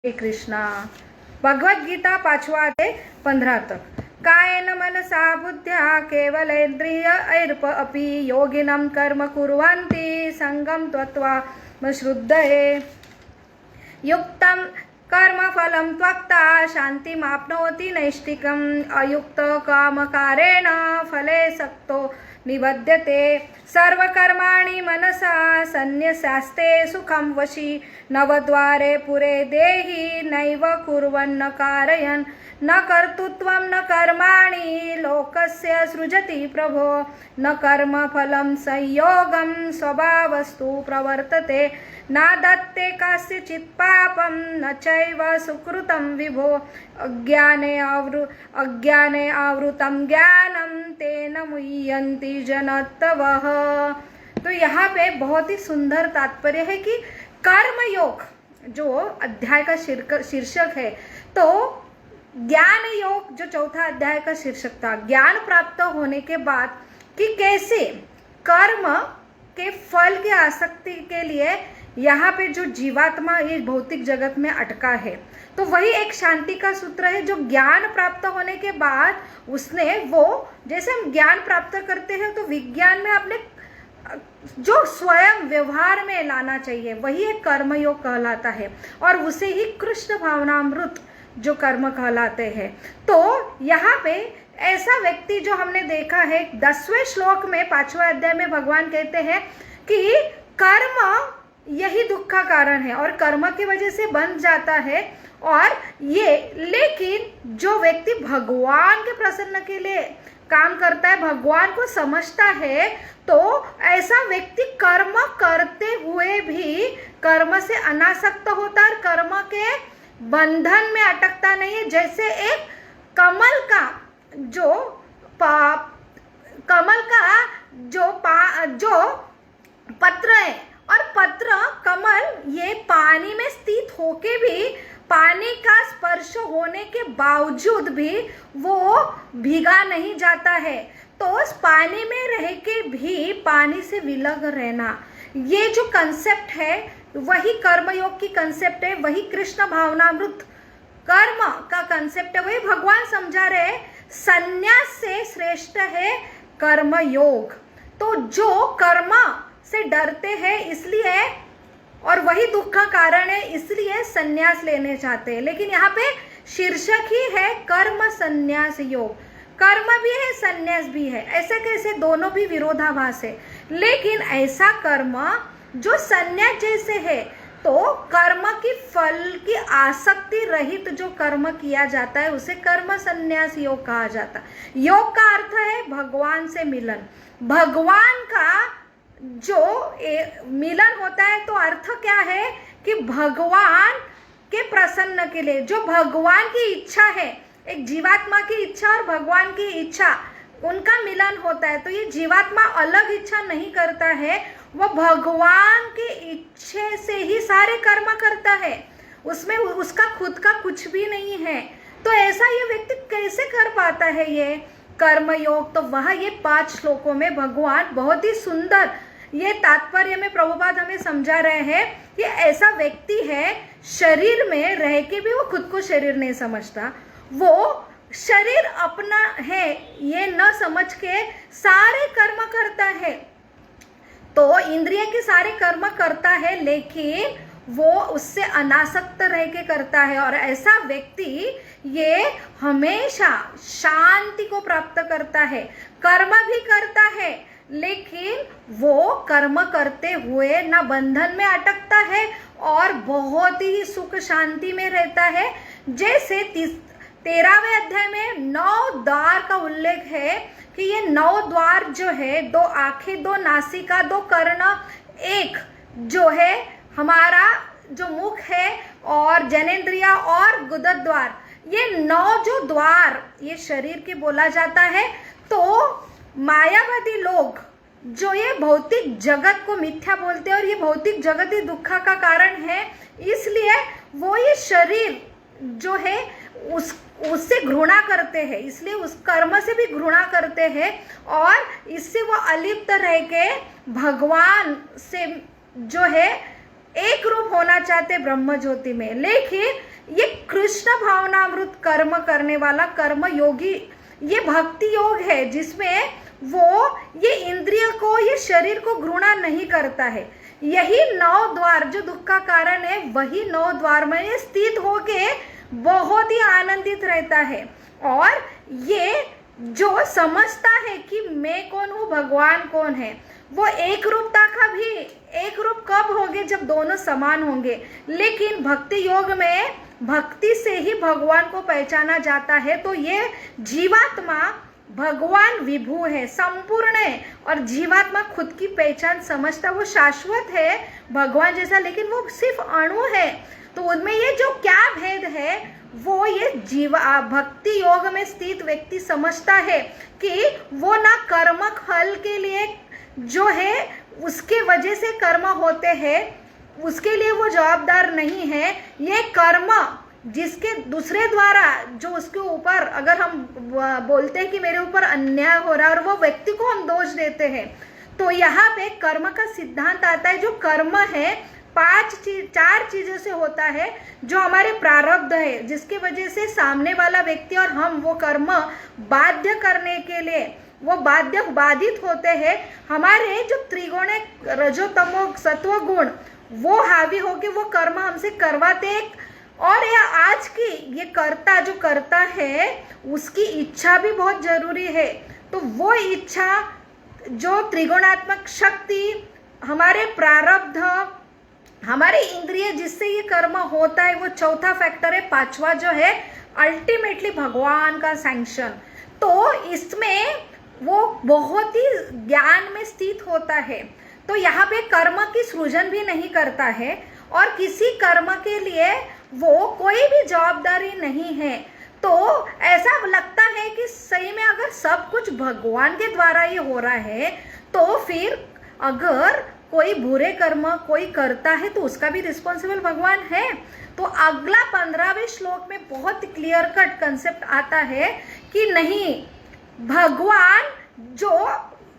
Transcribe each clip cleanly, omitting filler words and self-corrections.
श्री कृष्णा। भगवद गीता 5 ते 15 तक। कायेन मनसा बुद्ध्या केवलेन्द्रियैर्प अपि योगिनं कर्म कुर्वन्ति संगं त्वत्वा मश्रुद्धये युक्तं कर्मफलं त्वक्ता शान्तिमाप्नोति नैष्टिकम् अयुक्तकामकारेण फले सक्तो निबध्यते सर्वकर्माणि मनसा सन्न्यस्यास्ते सुखं वशी नवद्वारे पुरे देहि नैव कुर्वन्न कारयन् न कर्तृत्वं न कर्माणि लोकस्य सृजति प्रभो न कर्मफलं संयोगं स्वभावस्तु प्रवर्तते न दत्ते कस्यचित् पापं न चैव सुकृतं विभो अज्ञाने आवृतं ज्ञानं तेन मुह्यन्ति जनतवः। तो यहाँ पे बहुत ही सुंदर तात्पर्य है कि कर्मयोग जो अध्याय का शीर्षक है, तो ज्ञान योग जो चौथा अध्याय का शीर्षक था, ज्ञान प्राप्त होने के बाद कि कैसे कर्म के फल की आसक्ति के लिए यहाँ पे जो जीवात्मा इस भौतिक जगत में अटका है, तो वही एक शांति का सूत्र है जो ज्ञान प्राप्त होने के बाद उसने वो, जैसे हम ज्ञान प्राप्त करते हैं तो विज्ञान में अपने जो स्वयं व्यवहार में लाना चाहिए वही एक कर्मयोग कहलाता है और उसे ही कृष्ण भावनामृत जो कर्म कहलाते हैं। तो यहाँ पे ऐसा व्यक्ति जो हमने देखा है 10वें श्लोक में 5वें अध्याय में भगवान कहते हैं कि कर्म यही दुख का कारण है और कर्म की वजह से बन जाता है। और ये लेकिन जो व्यक्ति भगवान के प्रसन्न के लिए काम करता है, भगवान को समझता है, तो ऐसा व्यक्ति कर्म करते हुए भी कर्म से अनासक्त होता है और कर्म के बंधन में अटकता नहीं है। जैसे एक कमल का जो पत्र है और पत्र कमल ये पानी में स्थित होके भी पानी का स्पर्श होने के बावजूद भी वो भीगा नहीं जाता है। तो उस पानी में रह के भी पानी से विलग रहना, ये जो कंसेप्ट है वही कर्मयोग की कंसेप्ट है, वही कृष्ण भावनामृत कर्म का कंसेप्ट है, वही भगवान समझा रहे। संन्यास से श्रेष्ठ है कर्मयोग। तो जो कर्म से डरते हैं इसलिए, और वही दुख का कारण है इसलिए संन्यास लेने चाहते हैं। लेकिन यहाँ पे शीर्षक ही है कर्म संन्यास योग। कर्म भी है, संन्यास भी है, ऐसे कैसे? दोनों भी विरोधाभास है। लेकिन ऐसा कर्म जो संन्यास जैसे है, तो कर्म की फल की आसक्ति रहित जो कर्म किया जाता है उसे कर्म संन्यास योग कहा जाता है। योग का अर्थ है भगवान से मिलन। भगवान का जो मिलन होता है तो अर्थ क्या है कि भगवान के प्रसन्न के लिए जो भगवान की इच्छा है, एक जीवात्मा की इच्छा और भगवान की इच्छा, उनका मिलन होता है। तो ये जीवात्मा अलग इच्छा नहीं करता है, वो भगवान की इच्छा से ही सारे कर्म करता है, उसमें उसका खुद का कुछ भी नहीं है। तो ऐसा ये व्यक्ति कैसे कर पाता है ये कर्मयोग? तो वह ये 5 श्लोकों में भगवान बहुत ही सुंदर ये तात्पर्य में प्रभुपाद हमें समझा रहे हैं कि ऐसा व्यक्ति है शरीर में रह के भी वो खुद को शरीर नहीं समझता, वो शरीर अपना है ये न समझ के सारे कर्म करता है। तो इंद्रिय के सारे कर्म करता है लेकिन वो उससे अनासक्त रह के करता है। और ऐसा व्यक्ति ये हमेशा शांति को प्राप्त करता है, कर्म भी करता है लेकिन वो कर्म करते हुए ना बंधन में अटकता है और बहुत ही सुख शांति में रहता है। जैसे 13वें अध्याय में 9 द्वार का उल्लेख है कि ये 9 द्वार जो है, 2 आंखें, 2 नासिका, 2 कर्ण, एक जो है हमारा जो मुख है और जनेन्द्रिया और गुदद्वार द्वार, ये 9 जो द्वार ये शरीर के बोला जाता है। तो मायावादी लोग जो ये भौतिक जगत को मिथ्या बोलते हैं और ये भौतिक जगत ही दुख का कारण है, इसलिए वो ये शरीर जो है उससे घृणा करते हैं, इसलिए उस कर्म से भी घृणा करते हैं और इससे वो अलिप्त रह के भगवान से जो है एक रूप होना चाहते ब्रह्म ज्योति में। लेकिन कृष्ण भावनामृत कर्म करने वाला कर्म योगी, ये भक्ति योग है जिसमें वो ये इंद्रिय को, ये शरीर को घृणा नहीं करता है। यही 9 द्वार जो दुख का कारण है, वही 9 द्वार में स्थित होके बहुत ही आनंदित रहता है। और ये जो समझता है कि मैं कौन हूँ, भगवान कौन है, वो एक रूपता का भी एक रूप कब होंगे, जब दोनों समान होंगे। लेकिन भक्ति योग में भक्ति से ही भगवान को पहचाना जाता है। तो ये जीवात्मा भगवान विभु है, संपूर्ण है, और जीवात्मा खुद की पहचान समझता, वो शाश्वत है भगवान जैसा, लेकिन वो सिर्फ अणु है। तो उनमें ये जो क्या भेद है, वो ये भक्ति योग में स्थित व्यक्ति समझता है कि वो ना कर्म फल के लिए जो है उसके वजह से कर्म होते हैं, उसके लिए वो जवाबदार नहीं है। ये कर्म जिसके दूसरे द्वारा जो उसके ऊपर, अगर हम बोलते हैं कि मेरे ऊपर अन्याय हो रहा है और वो व्यक्ति को हम दोष देते हैं, तो यहाँ पे कर्म का सिद्धांत आता है। जो कर्म है 4 चीजों से होता है, जो हमारे प्रारब्ध है, जिसके वजह से सामने वाला व्यक्ति और हम वो कर्म बाध्य करने के लिए वो बाधित होते हैं। हमारे जो त्रिगुण रजो तमो सत्व गुण वो हावी होके वो कर्म हमसे करवाते। और यह आज की ये कर्ता जो करता है उसकी इच्छा भी बहुत जरूरी है। तो वो इच्छा, जो त्रिगुणात्मक शक्ति, हमारे प्रारब्ध, हमारे इंद्रिय जिससे ये कर्म होता है, वो चौथा फैक्टर है। 5वां जो है अल्टीमेटली भगवान का सैंक्शन। तो इसमें वो बहुत ही ज्ञान में स्थित होता है। तो यहाँ पे कर्म की सृजन भी नहीं करता है और किसी कर्म के लिए वो कोई भी जवाबदारी नहीं है। तो ऐसा लगता है कि सही में अगर सब कुछ भगवान के द्वारा ही हो रहा है, तो फिर अगर कोई बुरे कर्म कोई करता है तो उसका भी रिस्पॉन्सिबल भगवान है। तो अगला 15वें श्लोक में बहुत क्लियर कट कंसेप्ट आता है कि नहीं, भगवान जो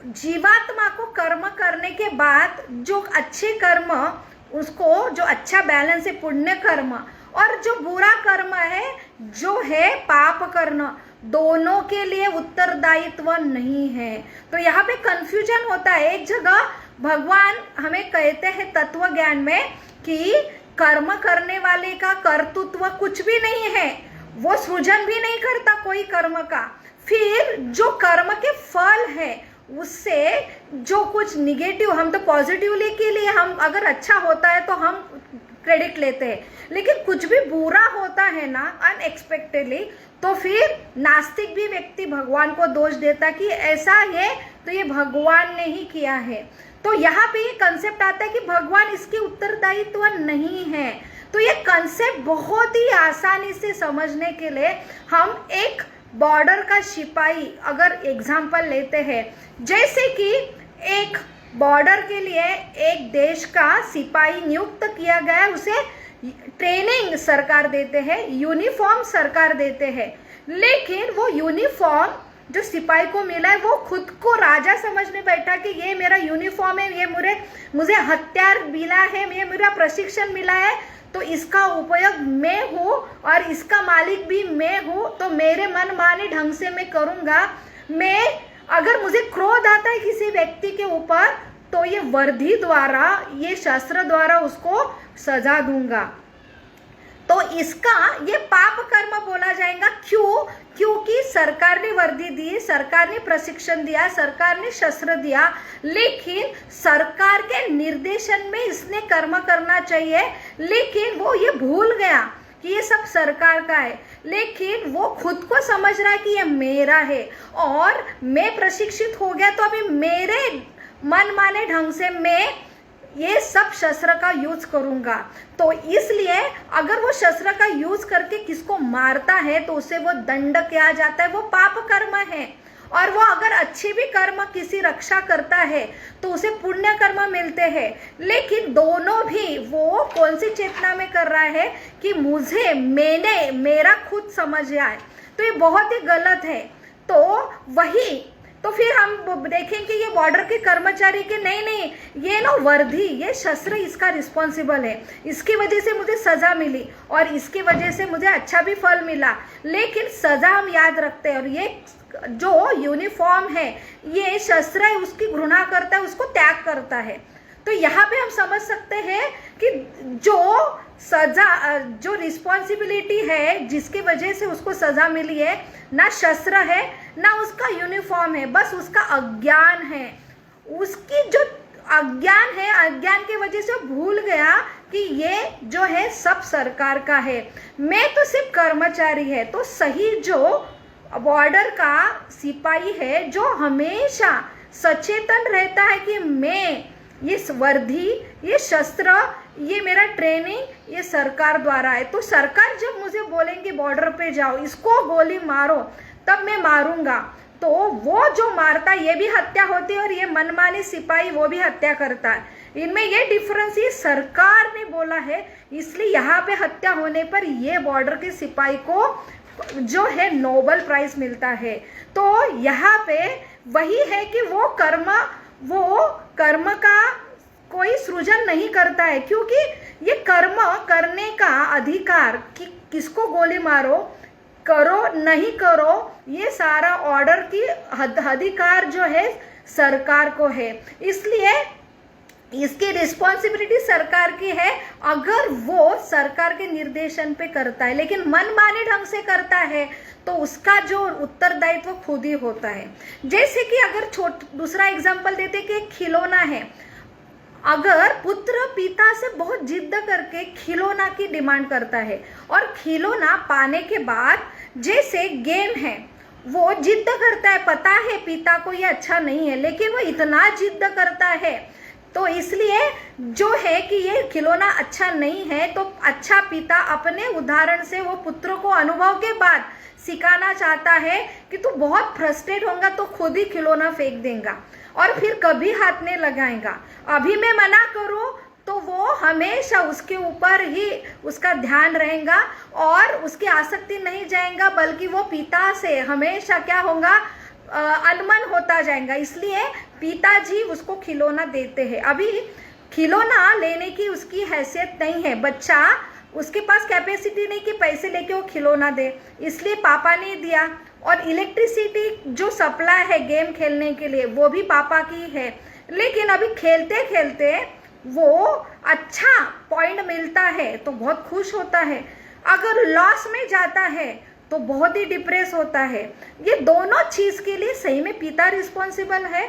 जीवात्मा को कर्म करने के बाद जो अच्छे कर्म, उसको जो अच्छा बैलेंस है पुण्य कर्म, और जो बुरा कर्म है जो है पाप कर्म, दोनों के लिए उत्तरदायित्व नहीं है। तो यहाँ पे कंफ्यूजन होता है। एक जगह भगवान हमें कहते हैं तत्व ज्ञान में कि कर्म करने वाले का कर्तृत्व कुछ भी नहीं है, वो सृजन भी नहीं करता कोई कर्म का। फिर जो कर्म के फल है उससे जो कुछ निगेटिव, हम तो पॉजिटिवली के लिए हम अगर अच्छा होता है तो हम क्रेडिट लेते हैं, लेकिन कुछ भी बुरा होता है ना अनएक्सपेक्टेडली, तो फिर नास्तिक भी व्यक्ति भगवान को दोष देता कि ऐसा है तो ये भगवान ने ही किया है। तो यहाँ पे ये कंसेप्ट आता है कि भगवान इसके उत्तरदायित्व नहीं है। तो ये कंसेप्ट बहुत ही आसानी से समझने के लिए हम एक बॉर्डर का सिपाही अगर एग्जाम्पल लेते हैं, जैसे कि एक बॉर्डर के लिए एक देश का सिपाही नियुक्त किया गया है, उसे ट्रेनिंग सरकार देते हैं, यूनिफॉर्म सरकार देते हैं, लेकिन वो यूनिफॉर्म जो सिपाही को मिला है वो खुद को राजा समझने बैठा कि ये मेरा यूनिफॉर्म है, ये मुझे हथियार मिला है, ये मेरा प्रशिक्षण मिला है, तो इसका उपयोग मैं हूँ और इसका मालिक भी मैं हूँ, तो मेरे मन माने ढंग से मैं करूँगा। मैं अगर मुझे क्रोध आता है किसी व्यक्ति के ऊपर तो ये वर्दी द्वारा, ये शस्त्र द्वारा उसको सजा दूंगा। तो इसका ये पाप कर्म बोला जाएगा। क्यों? क्योंकि सरकार ने वर्दी दी, सरकार ने प्रशिक्षण दिया, सरकार ने शस्त्र दिया, लेकिन सरकार के निर्देशन में इसने कर्म करना चाहिए, लेकिन वो ये भूल गया कि ये सब सरकार का है, लेकिन वो खुद को समझ रहा है कि ये मेरा है और मैं प्रशिक्षित हो गया तो अभी मेरे मन माने ढंग से मैं ये सब शस्त्र का यूज करूंगा। तो इसलिए अगर वो शस्त्र का यूज करके किसको मारता है तो उसे वो दंड किया जाता है, वो पाप कर्म है। और वो अगर अच्छे भी कर्म किसी रक्षा करता है तो उसे पुण्य कर्म मिलते हैं, लेकिन दोनों भी वो कौन सी चेतना में कर रहा है कि मुझे, मैंने, मेरा खुद समझ आए, तो ये बहुत ही गलत है। तो वही तो फिर हम देखेंगे ये बॉर्डर के कर्मचारी के नहीं, ये ना वर्दी, ये शस्त्र इसका रिस्पॉन्सिबल है, इसकी वजह से मुझे सजा मिली और इसकी वजह से मुझे अच्छा भी फल मिला। लेकिन सजा हम याद रखते हैं, और ये जो यूनिफॉर्म है, ये शस्त्र है, उसकी घृणा करता है, उसको त्याग करता है। तो यहाँ पे हम समझ सकते हैं कि जो सजा, जो रिस्पॉन्सिबिलिटी है जिसकी वजह से उसको सजा मिली है, ना शस्त्र है ना उसका यूनिफॉर्म है, बस उसका अज्ञान है। उसकी जो अज्ञान है, अज्ञान की वजह से भूल गया कि ये जो है सब सरकार का है, मैं तो सिर्फ कर्मचारी है। तो सही जो बॉर्डर का सिपाही है, जो हमेशा सचेतन रहता है कि मैं ये वर्दी, ये शस्त्र, ये मेरा ट्रेनिंग, ये सरकार द्वारा है। तो सरकार जब मुझे बोलेंगे बॉर्डर पे जाओ, इसको गोली मारो, तब मैं मारूंगा। तो वो जो मारता है, ये भी हत्या होती है, और ये मनमानी सिपाही वो भी हत्या करता है। इनमें ये डिफरेंस ये सरकार ने बोला है, इसलिए यहाँ पे हत्या होने पर ये बॉर्डर के सिपाही को जो है नोबेल प्राइज मिलता है। तो यहाँ पे वही है कि वो कर्म का कोई सृजन नहीं करता है, क्योंकि ये कर्म करने का अधिकार कि किसको गोली मारो, करो नहीं करो, ये सारा ऑर्डर की अधिकार जो है सरकार को है। इसलिए इसकी रिस्पॉन्सिबिलिटी सरकार की है, अगर वो सरकार के निर्देशन पे करता है। लेकिन मनमाने ढंग से करता है तो उसका जो उत्तरदायित्व खुद ही होता है। जैसे कि अगर दूसरा एग्जांपल देते कि एक खिलौना है, अगर पुत्र पिता से बहुत जिद करके खिलौना की डिमांड करता है, और खिलौना पाने के बाद जैसे गेम है, वो जिद करता है, पता है पिता को ये अच्छा नहीं है, लेकिन वो इतना जिद करता है, तो इसलिए जो है कि ये खिलौना अच्छा नहीं है, तो अच्छा पिता अपने उदाहरण से वो पुत्र को अनुभव के बाद सिखाना चाहता है कि तू बहुत फ्रस्ट्रेट होगा तो खुद ही खिलौना फेंक देगा और फिर कभी हाथ नहीं लगाएगा। अभी मैं मना करूं तो वो हमेशा उसके ऊपर ही उसका ध्यान रहेगा और उसकी आसक्ति नहीं जाएगा, बल्कि वो पिता से हमेशा क्या होगा, अनमन होता जाएगा। इसलिए पिताजी उसको खिलौना देते हैं। अभी खिलौना लेने की उसकी हैसियत नहीं है, बच्चा उसके पास कैपेसिटी नहीं कि पैसे लेके वो खिलौना दे, इसलिए पापा ने दिया। और इलेक्ट्रिसिटी जो सप्लाई है गेम खेलने के लिए वो भी पापा की है, लेकिन अभी खेलते खेलते वो अच्छा पॉइंट मिलता है तो बहुत खुश होता है, अगर लॉस में जाता है तो बहुत ही डिप्रेस होता है। ये दोनों चीज के लिए सही में पिता रिस्पॉन्सिबल है।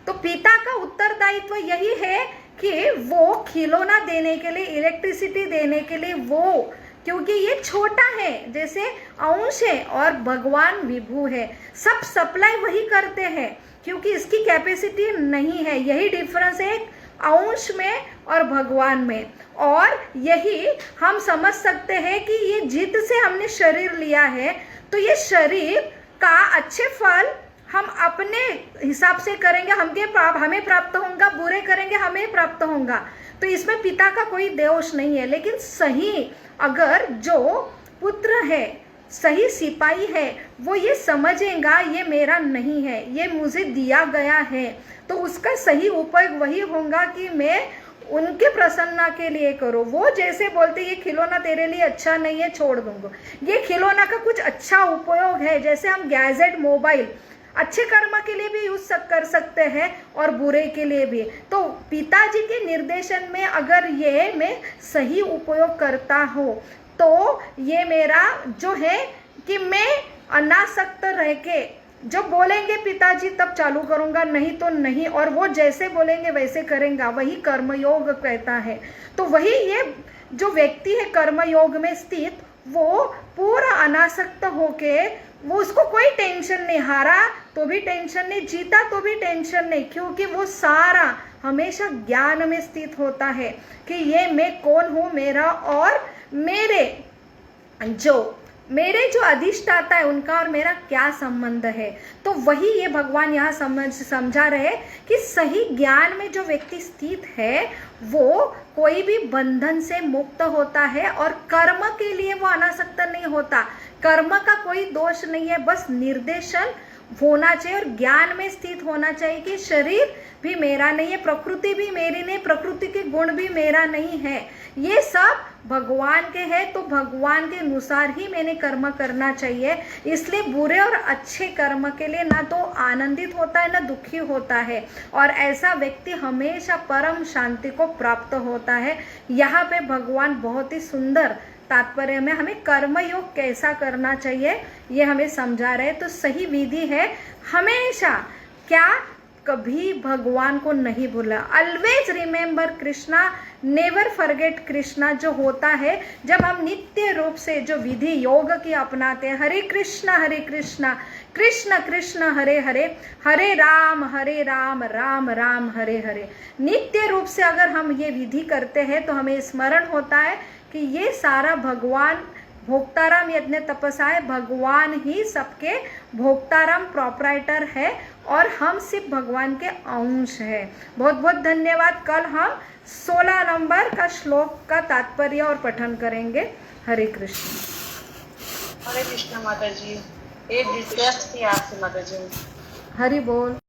तो पिता का उत्तरदायित्व यही है कि वो खिलौना देने के लिए, इलेक्ट्रिसिटी देने के लिए वो, क्योंकि ये छोटा है, जैसे अंश है और भगवान विभु है, सब सप्लाई वही करते हैं क्योंकि इसकी कैपेसिटी नहीं है। यही डिफरेंस है अंश में और भगवान में। और यही हम समझ सकते हैं कि ये जिद से हमने शरीर लिया है, तो ये शरीर का अच्छे फल हम अपने हिसाब से करेंगे, हमें प्राप्त होगा, बुरे करेंगे हमें प्राप्त होगा। तो इसमें पिता का कोई दोष नहीं है। लेकिन सही अगर जो पुत्र है, सही सिपाही है, वो ये समझेगा ये मेरा नहीं है, ये मुझे दिया गया है, तो उसका सही उपयोग वही होगा कि मैं उनके प्रसन्नता के लिए करो। वो जैसे बोलते ये खिलौना तेरे लिए अच्छा नहीं है, छोड़ दूंगा, ये खिलौना का कुछ अच्छा उपयोग है। जैसे हम गैजेट, मोबाइल अच्छे कर्म के लिए भी यूज कर सकते हैं और बुरे के लिए भी। तो पिताजी के निर्देशन में अगर ये मैं सही उपयोग करता हूँ तो ये मेरा जो है कि मैं अनासक्त रह के जब बोलेंगे पिताजी तब चालू करूँगा, नहीं तो नहीं, और वो जैसे बोलेंगे वैसे करेंगे, वही कर्मयोग कहता है। तो वही ये जो व्यक्ति है कर्मयोग में स्थित, वो पूरा अनासक्त होके, वो उसको कोई टेंशन नहीं, हारा तो भी टेंशन नहीं, जीता तो भी टेंशन नहीं, क्योंकि वो सारा हमेशा ज्ञान में स्थित होता है कि ये मैं कौन हूँ, मेरा और मेरे जो अधिष्ठाता है उनका और मेरा क्या संबंध है। तो वही ये भगवान यहाँ समझा रहे कि सही ज्ञान में जो व्यक्ति स्थित है वो कोई भी बंधन से मुक्त होता है और कर्म के लिए वो अनासक्त नहीं होता। कर्म का कोई दोष नहीं है, बस निर्देशन होना चाहिए और ज्ञान में स्थित होना चाहिए कि शरीर भी मेरा नहीं है, प्रकृति भी मेरी नहीं, प्रकृति के गुण भी मेरा नहीं है, ये सब भगवान के हैं, तो भगवान के अनुसार ही मैंने कर्म करना चाहिए। इसलिए बुरे और अच्छे कर्म के लिए ना तो आनंदित होता है ना दुखी होता है, और ऐसा व्यक्ति हमेशा परम शांति को प्राप्त होता है। यहाँ पे भगवान बहुत ही सुंदर तात्पर्य में हमें कर्मयोग कैसा करना चाहिए ये हमें समझा रहे। तो सही विधि है हमेशा क्या, कभी भगवान को नहीं भूला, always remember Krishna, never forget Krishna जो होता है जब हम नित्य रूप से जो विधि योग की अपनाते हैं, हरे कृष्णा कृष्ण कृष्ण हरे हरे, हरे राम राम राम हरे हरे, नित्य रूप से अगर हम ये विधि करते हैं तो हमें स्मरण होता है कि ये सारा भगवान भोक्ताराम यज्ञ तपस्या है, भगवान ही सबके भोक्ताराम प्रोपराइटर है और हम सिर्फ भगवान के अंश है। बहुत बहुत धन्यवाद। कल हम 16 नंबर का श्लोक का तात्पर्य और पठन करेंगे। हरे कृष्ण। हरे कृष्ण माता जी। एक दिलचस्प थी आपसे माता जी। हरि बोल।